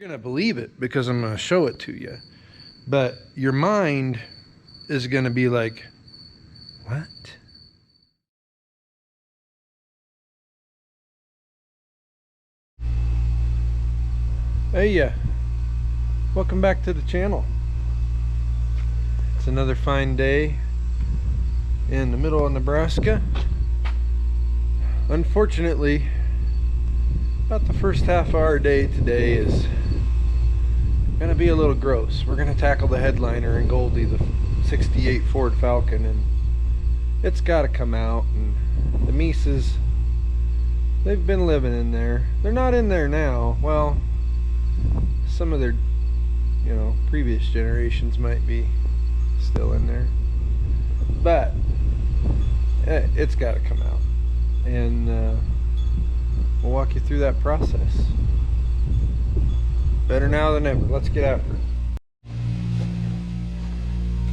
gonna believe it because I'm gonna show it to you, but your mind is gonna be like, what? Hey, welcome back to the channel. It's another fine day in the middle of Nebraska. Unfortunately, about the first half of our day today is gonna be a little gross. We're gonna tackle the headliner in Goldy, the 68 Ford Falcon, and it's gotta come out. And the Mises, they've been living in there. They're not in there now. Well, some of their, previous generations might be still in there, but it's got to come out, and we'll walk you through that process. Better now than ever. Let's get after it.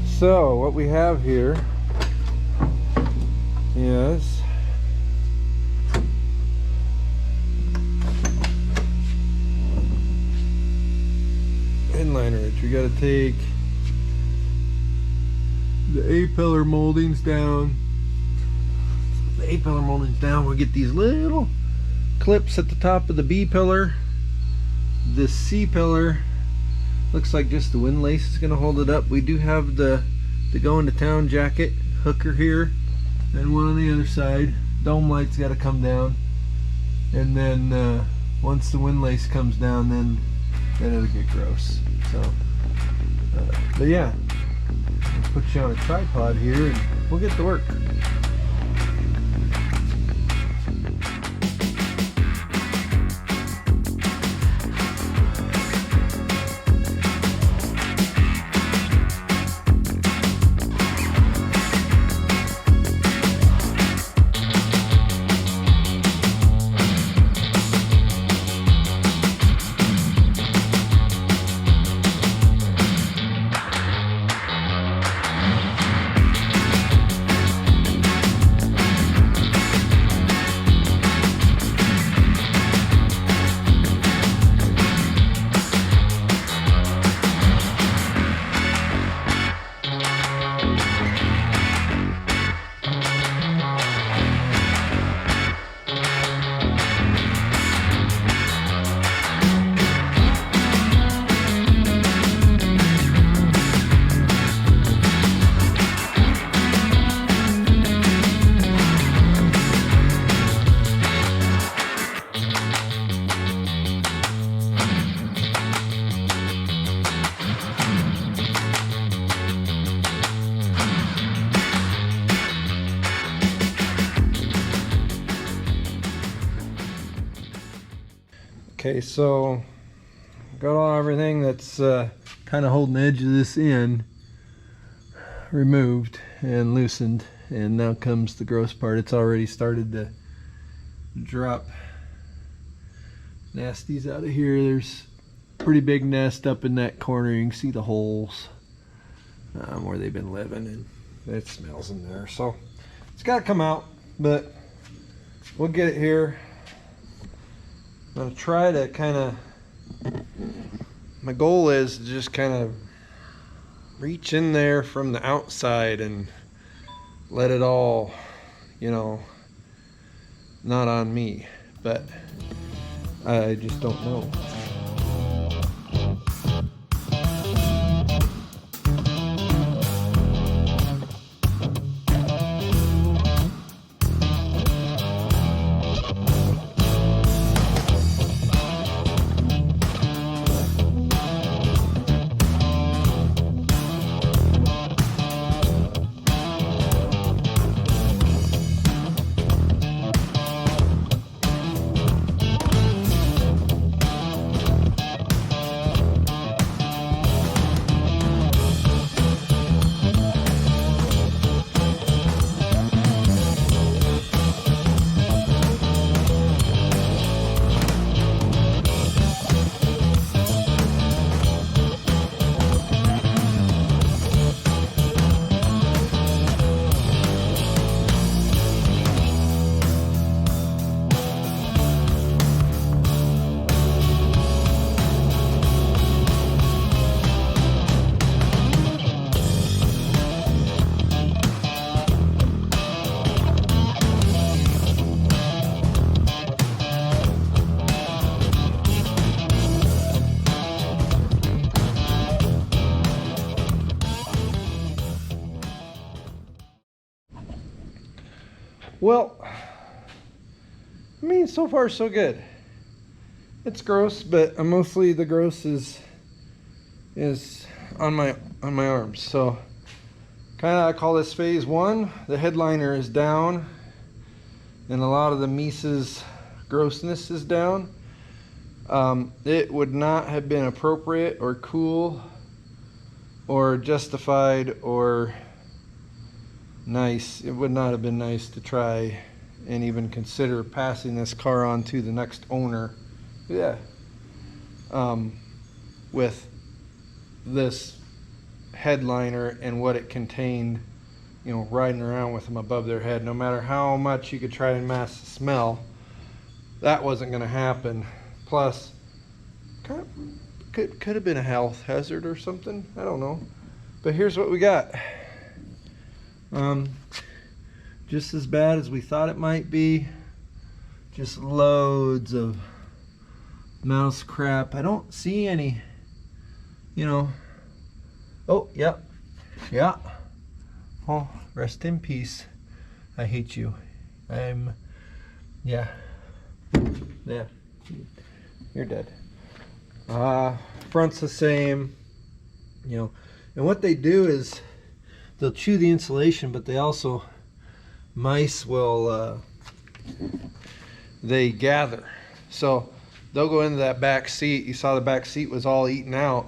So what we have here is headlinerage. We got to take the A-pillar moldings down. The A-pillar moldings down. We'll get these little clips at the top of the B-pillar. The C-pillar looks like just the windlace is going to hold it up. We do have the go into town jacket hooker here, and one on the other side. Dome light's got to come down, and then once the windlace comes down, then it'll get gross. So, but yeah, let's put you on a tripod here, and we'll get to work. Okay, so got everything that's kind of holding the edge of this in removed and loosened, and now comes the gross part. It's already started to drop nasties out of here. There's a pretty big nest up in that corner. You can see the holes where they've been living, and it smells in there. So it's got to come out, but we'll get it here. I'm going to try to kind of, my goal is to just kind of reach in there from the outside and let it all, not on me, but I just don't know. Well, I mean, so far so good. It's gross, but mostly the gross is on my arms. So kind of I call this phase one. The headliner is down, and a lot of the Mises grossness is down. It would not have been appropriate or cool or justified or nice. It would not have been nice to try and even consider passing this car on to the next owner. Yeah. With this headliner and what it contained, you know, riding around with them above their head. No matter how much you could try and mask the smell, that wasn't going to happen. Plus, could have been a health hazard or something. I don't know. But here's what we got. Just as bad as we thought it might be. Just loads of mouse crap. I don't see any, you know. Oh, yep. Yeah. Oh, rest in peace. I hate you. Yeah. Yeah. You're dead. Front's the same, you know. And what they do is they'll chew the insulation, but they also, mice will, they gather. So they'll go into that back seat. You saw the back seat was all eaten out.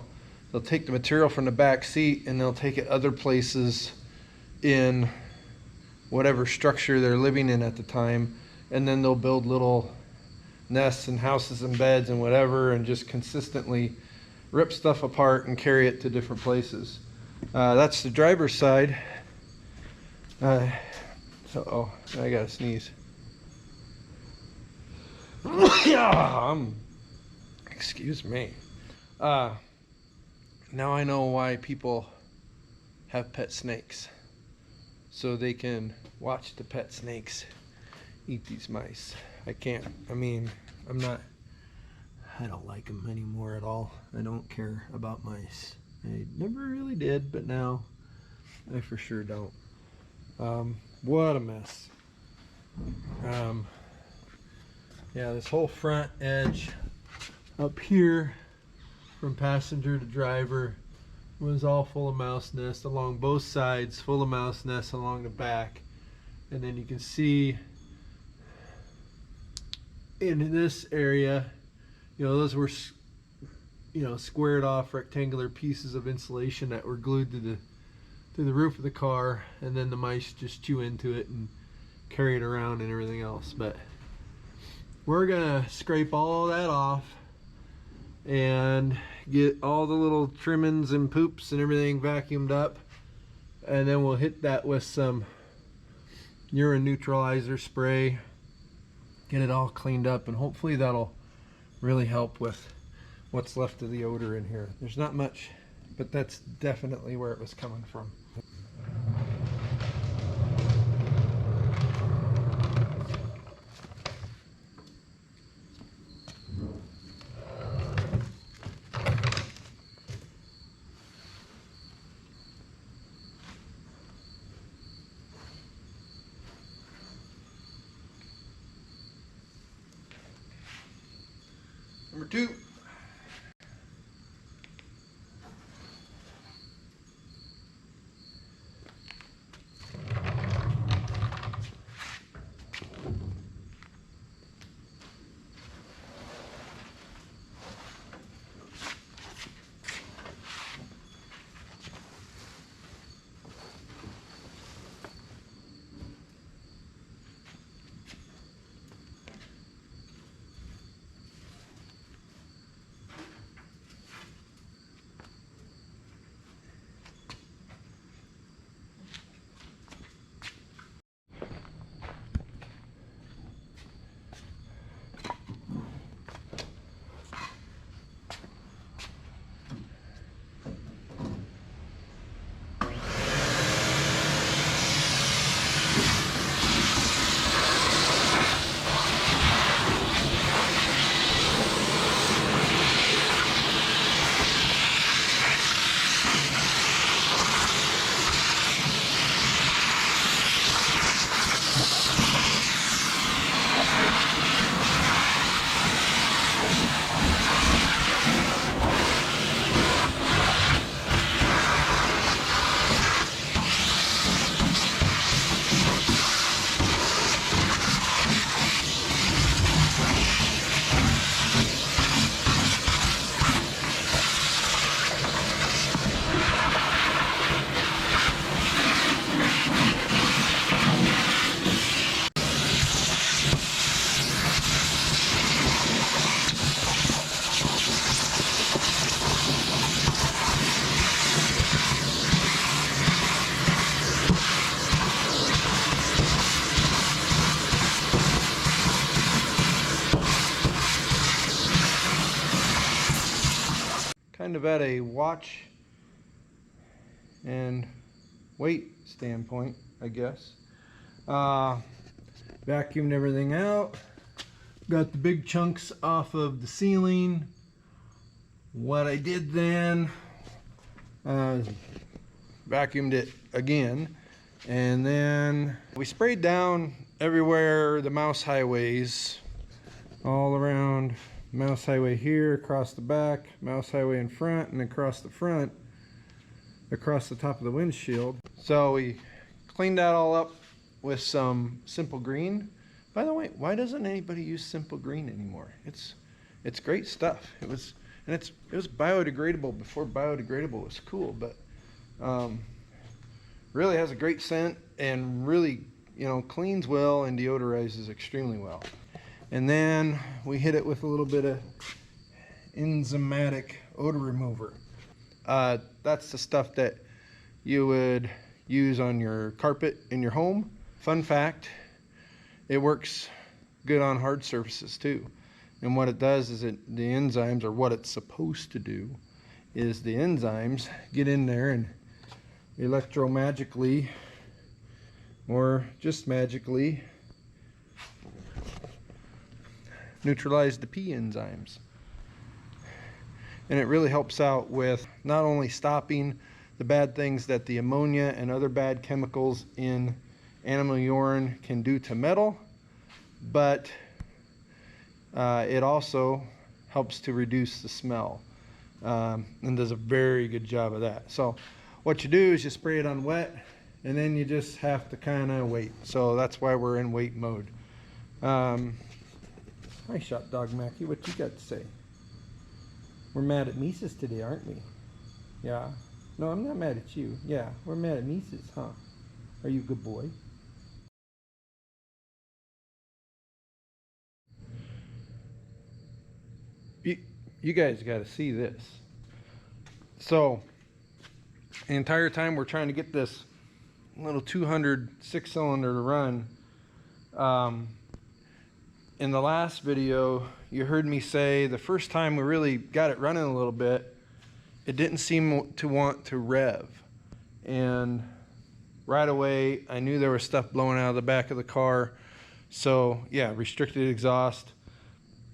They'll take the material from the back seat and they'll take it other places in whatever structure they're living in at the time, and then they'll build little nests and houses and beds and whatever, and just consistently rip stuff apart and carry it to different places. That's the driver's side. Oh, I gotta sneeze. Excuse me. Now I know why people have pet snakes, so they can watch the pet snakes eat these mice. I can't. I mean, I don't like them anymore at all. I don't care about mice. I never really did, but now I for sure don't. What a mess. Yeah, this whole front edge up here from passenger to driver was all full of mouse nests along both sides, full of mouse nests along the back. And then you can see in this area, you know, those were, you know, squared off rectangular pieces of insulation that were glued to the roof of the car, and then the mice just chew into it and carry it around and everything else. But we're gonna scrape all that off and get all the little trimmings and poops and everything vacuumed up, and then we'll hit that with some urine neutralizer spray, get it all cleaned up, and hopefully that'll really help with what's left of the odor in here. There's not much, but that's definitely where it was coming from. Number two. kind of at a watch and weight standpoint, I guess. Vacuumed everything out. Got the big chunks off of the ceiling. What I did then, vacuumed it again, and then we sprayed down everywhere the mouse highways, all around. Mouse highway here, across the back, mouse highway in front, and across the front, across the top of the windshield. So we cleaned that all up with some Simple Green. By the way, why doesn't anybody use Simple Green anymore? It's great stuff. It was biodegradable before biodegradable was cool, but really has a great scent and really, you know, cleans well and deodorizes extremely well. And then we hit it with a little bit of enzymatic odor remover. That's the stuff that you would use on your carpet in your home. Fun fact, it works good on hard surfaces too. And what it does is the enzymes, or what it's supposed to do, is the enzymes get in there and electromagically, or just magically, neutralize the P enzymes. And it really helps out with not only stopping the bad things that the ammonia and other bad chemicals in animal urine can do to metal, but it also helps to reduce the smell, and does a very good job of that. So what you do is you spray it on wet, and then you just have to kind of wait. So that's why we're in wait mode. Hi, Shot Dog Mackie, what you got to say? We're mad at Mises today, aren't we? Yeah. No, I'm not mad at you. Yeah, we're mad at Mises, huh? Are you a good boy? You guys got to see this. So the entire time we're trying to get this little 200 6-cylinder to run, in the last video you heard me say the first time we really got it running a little bit, it didn't seem to want to rev, and right away I knew there was stuff blowing out of the back of the car. So yeah, restricted exhaust,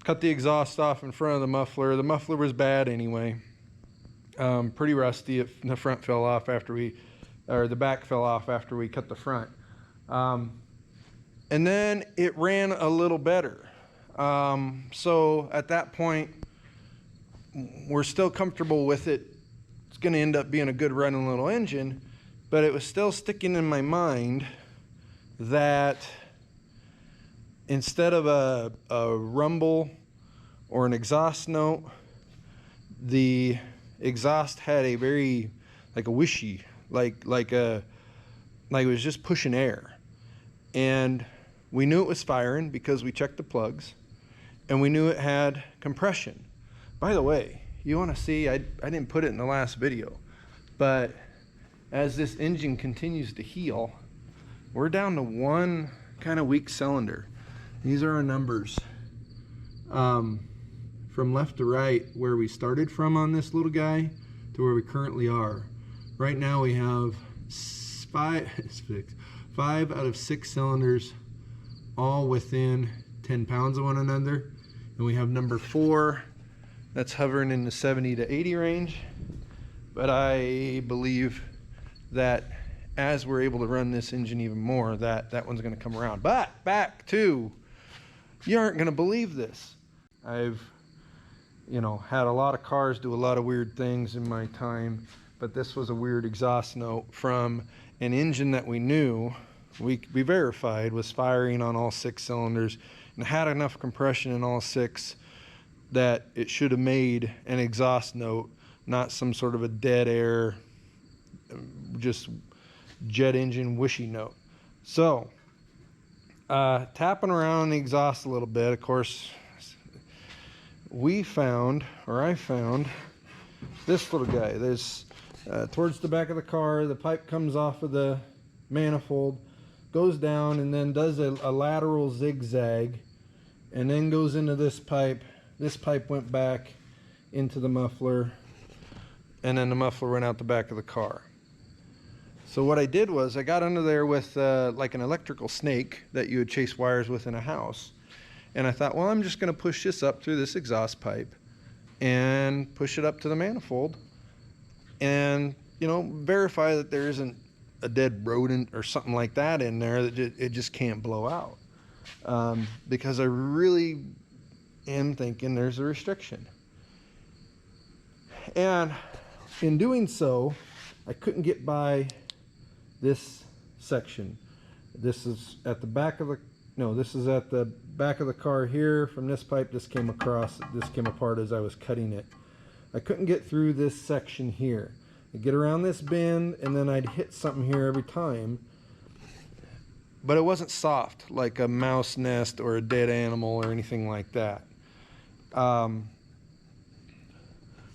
cut the exhaust off in front of the muffler. The muffler was bad anyway, pretty rusty. The front fell off after the back fell off after we cut the front. And then it ran a little better. So at that point, we're still comfortable with it. It's going to end up being a good running little engine, but it was still sticking in my mind that instead of a rumble or an exhaust note, the exhaust had a very, like a whishy, like it was just pushing air. And we knew it was firing because we checked the plugs, and we knew it had compression. By the way, you want to see, I didn't put it in the last video, but as this engine continues to heal, we're down to one kind of weak cylinder. These are our numbers. From left to right, where we started from on this little guy to where we currently are. Right now we have 5 out of 6 cylinders all within 10 pounds of one another, and we have number 4 that's hovering in the 70 to 80 range. But I believe that as we're able to run this engine even more, that one's going to come around. But back to, you aren't going to believe this, I've had a lot of cars do a lot of weird things in my time, but this was a weird exhaust note from an engine that we knew, we verified was firing on all 6 cylinders and had enough compression in all 6 that it should have made an exhaust note, not some sort of a dead air, just jet engine wishy note. So tapping around on the exhaust a little bit, of course, I found this little guy. There's towards the back of the car, the pipe comes off of the manifold, goes down, and then does a lateral zigzag, and then goes into this pipe. This pipe went back into the muffler, and then the muffler went out the back of the car. So what I did was I got under there with like an electrical snake that you would chase wires with in a house. And I thought, well, I'm just going to push this up through this exhaust pipe and push it up to the manifold and, you know, verify that there isn't a dead rodent or something like that in there, that it just can't blow out. Because I really am thinking there's a restriction. And in doing so, I couldn't get by this section. This is at the back of the, no, this is at the back of the car here. From this pipe, this came across, this came apart as I was cutting it. I couldn't get through this section here. I'd get around this bend and then I'd hit something here every time. But it wasn't soft like a mouse nest or a dead animal or anything like that.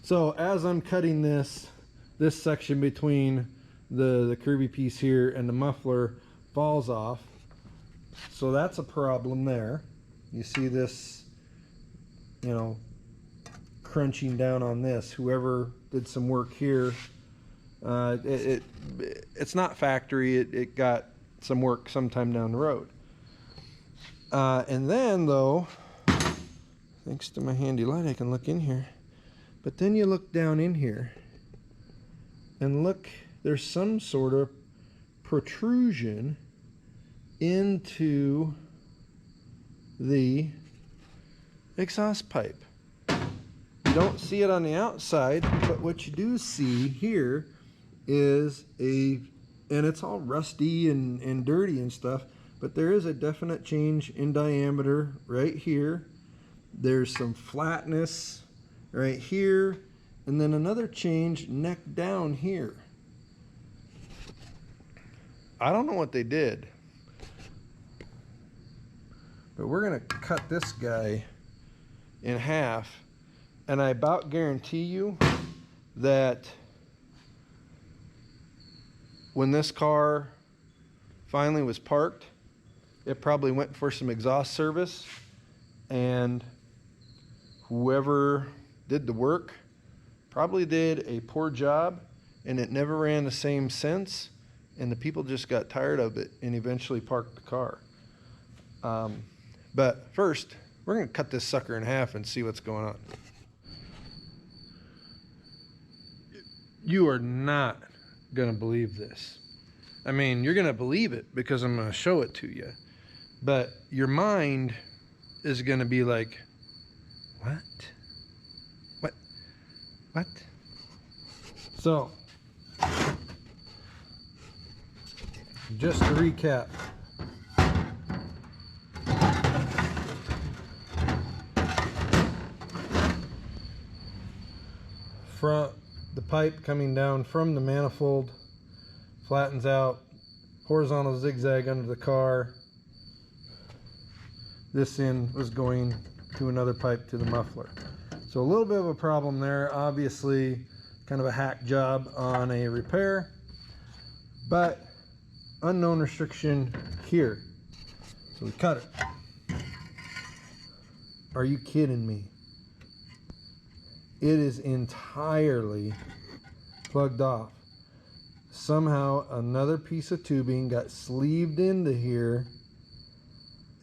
So as I'm cutting this section between the curvy piece here and the muffler falls off. So that's a problem there. You see this, you know, crunching down on this. Whoever did some work here, it's not factory. It got some work sometime down the road. And then though, thanks to my handy light, I can look in here. But then you look down in here and look, there's some sort of protrusion into the exhaust pipe. You don't see it on the outside, but what you do see here is and it's all rusty and dirty and stuff, but there is a definite change in diameter right here. There's some flatness right here, and then another change neck down here. I don't know what they did, but we're gonna cut this guy in half, and I about guarantee you that when this car finally was parked, it probably went for some exhaust service, and whoever did the work probably did a poor job, and it never ran the same since, and the people just got tired of it and eventually parked the car. But first, we're going to cut this sucker in half and see what's going on. You are not going to believe this. I mean, you're going to believe it because I'm going to show it to you, but your mind is going to be like, what? What? So, just to recap, from the pipe coming down from the manifold, flattens out, horizontal zigzag under the car. This end was going to another pipe to the muffler. So a little bit of a problem there, obviously kind of a hack job on a repair, but unknown restriction here. So we cut it. Are you kidding me? It is entirely plugged off. Somehow another piece of tubing got sleeved into here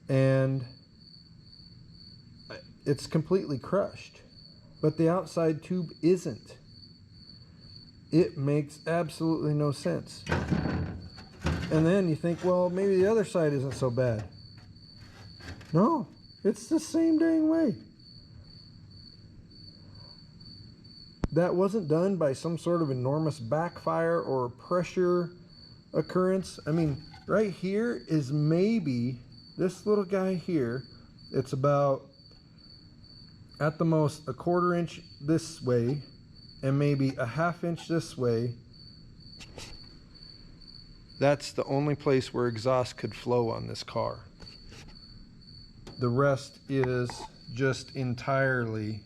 and it's completely crushed. But the outside tube isn't. It makes absolutely no sense. And then you think, well, maybe the other side isn't so bad. No, it's the same dang way. That wasn't done by some sort of enormous backfire or pressure occurrence. I mean, right here is maybe this little guy here. It's about, at the most, a 1/4 inch this way and maybe a 1/2 inch this way. That's the only place where exhaust could flow on this car. The rest is just entirely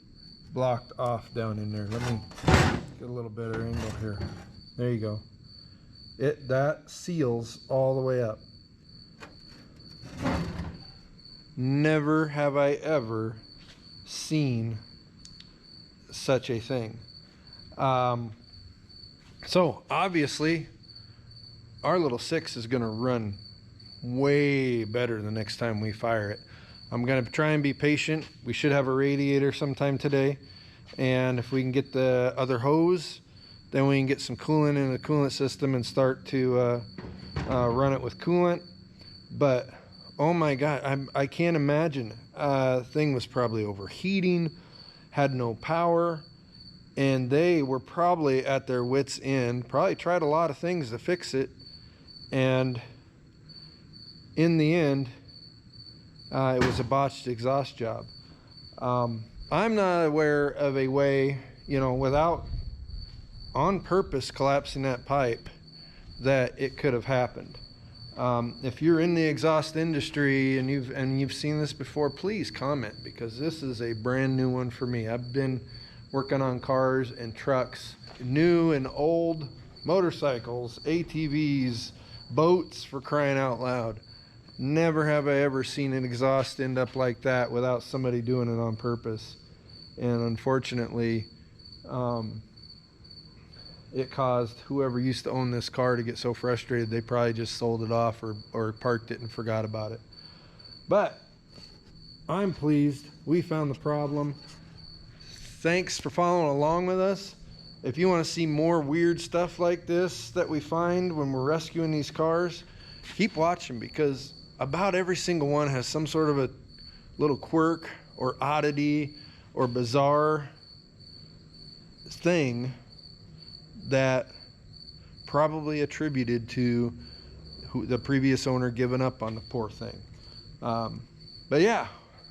blocked off down in there. Let me get a little better angle here. There you go. That seals all the way up. Never have I ever seen such a thing. So obviously our little 6 is going to run way better the next time we fire it. I'm going to try and be patient. We should have a radiator sometime today, and if we can get the other hose, then we can get some coolant in the coolant system and start to run it with coolant. But oh my god, I can't imagine. Thing was probably overheating, had no power, and they were probably at their wits' end. Probably tried a lot of things to fix it, and in the end, it was a botched exhaust job. I'm not aware of a way, you know, without on purpose collapsing that pipe, that it could have happened. If you're in the exhaust industry and you've seen this before, please comment, because this is a brand new one for me. I've been working on cars and trucks, new and old, motorcycles, ATVs, boats, for crying out loud. Never have I ever seen an exhaust end up like that without somebody doing it on purpose. And unfortunately, it caused whoever used to own this car to get so frustrated they probably just sold it off or parked it and forgot about it. But I'm pleased we found the problem. Thanks for following along with us. If you want to see more weird stuff like this that we find when we're rescuing these cars, keep watching, because about every single one has some sort of a little quirk or oddity or bizarre thing that probably attributed to the previous owner giving up on the poor thing. But yeah,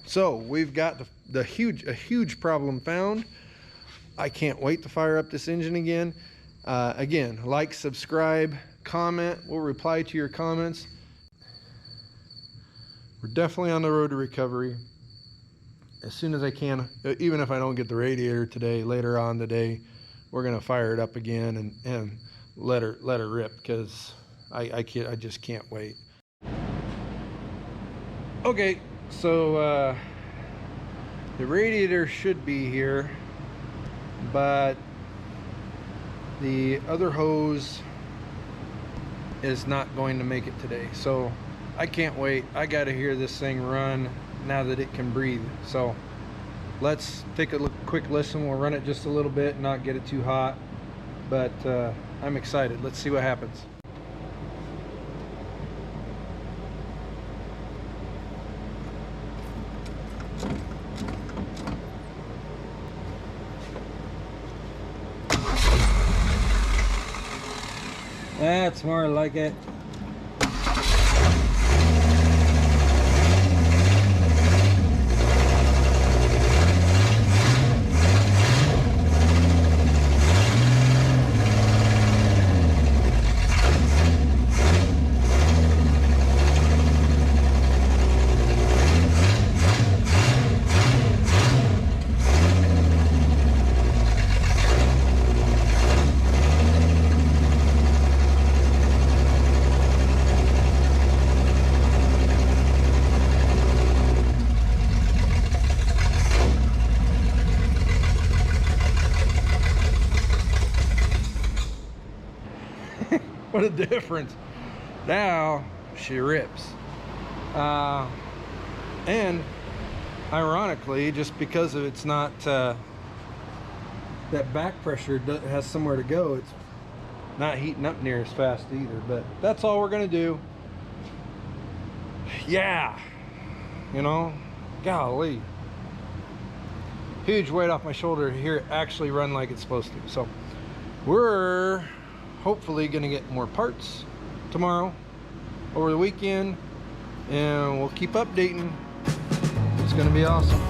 so we've got a huge problem found. I can't wait to fire up this engine again. Again, like, subscribe, comment. We'll reply to your comments. We're definitely on the road to recovery. As soon as I can, even if I don't get the radiator today, later on today, we're gonna fire it up again and let her rip, because I just can't wait. Okay, so the radiator should be here, but the other hose is not going to make it today. So I can't wait. I got to hear this thing run now that it can breathe. So let's take a quick listen. We'll run it just a little bit and not get it too hot, but I'm excited. Let's see what happens. That's more like it. What a difference. Now she rips. And ironically, just because of it's not that back pressure has somewhere to go, it's not heating up near as fast either. But that's all we're gonna do. Yeah, you know, golly, huge weight off my shoulder to hear it actually run like it's supposed to. So we're hopefully gonna get more parts tomorrow, over the weekend, and we'll keep updating. It's gonna be awesome.